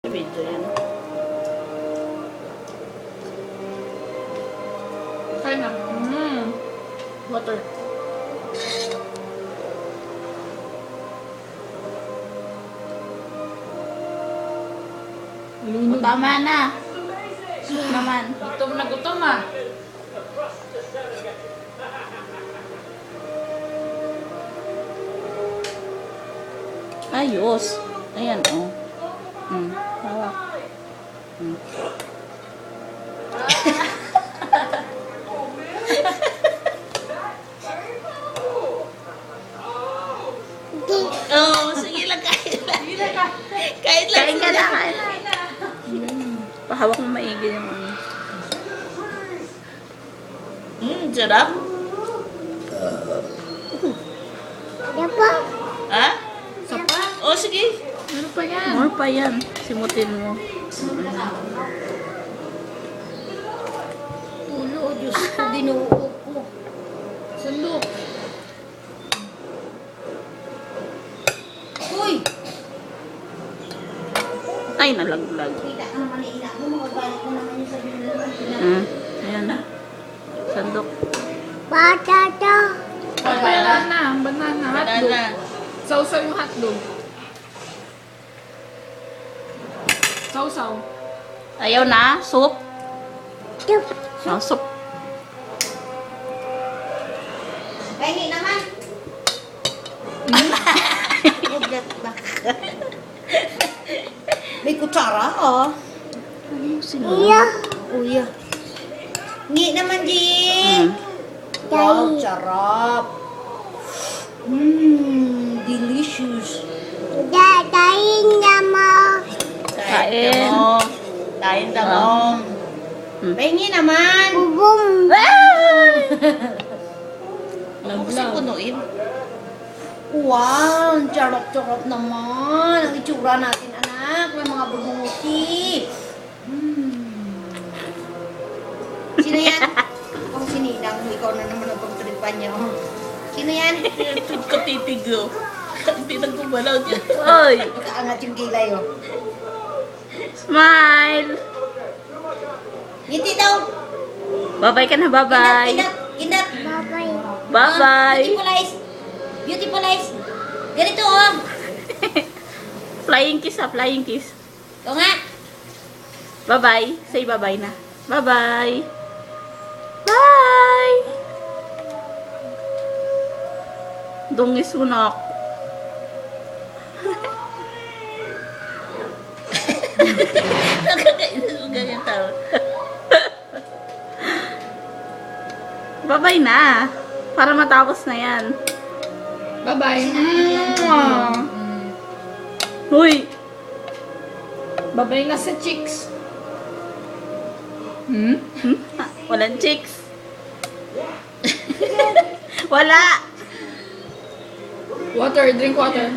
Video yan. Kaya na. Water. O, tama na. Soup naman. Gutom na gutom ah. Ayos. Ayan, oh. Hawak. Oh, sige lang, kain lang. Kain lang. Kain ka na, kain na. Pahawak mo maigi yung ano. Sarap. Ha? Sapa. Oh, sige. Ano pa yan? More pa yan. Simutin mo. Ulo, Diyos ko, dinuo ko. Sandok. Uy! Ay, nalaglag. Kita ka naman na ina mo, magagalit mo naman yung sabi na Ayan na. Sandok. Banana. Banana. Hotdog. Banana. Sausaw yung hotdog. Sausaw. Ayaw na? Soup? Oh, soup. Pahingi naman. Ugat ba? May kutsara, oh. Iya. Uya. Ngi naman, Jing. Wow, sarap. Delicious. Kain. Kain tamong. Pahingi naman. Kasi punuin. Wow, ang charap-charap naman. Ang itsura natin, anak. May mga bubuti. Sino yan? Ang sininang mo, ikaw na naman ang pagtripan niyo. Sino yan? Tud ko titigo. Hindi nagpumalaw dyan. Oy! Pagkaangat yung kilay, oh. Smile! Ngiti daw. Bye-bye ka na, bye-bye. Kindat. Bye-bye. Beautiful eyes. Beautiful eyes. Ganito, oh. Flying kiss ha, flying kiss. Ito nga. Bye-bye. Say bye-bye na. Bye-bye. Bye! Dungis mo na ako. Nakakainis mo ganyan tao. Bye-bye na. Para matapos na yan. Bye-bye. Huy! Bye-bye na sa chicks. Walang chicks. Wala! Water. Drink water.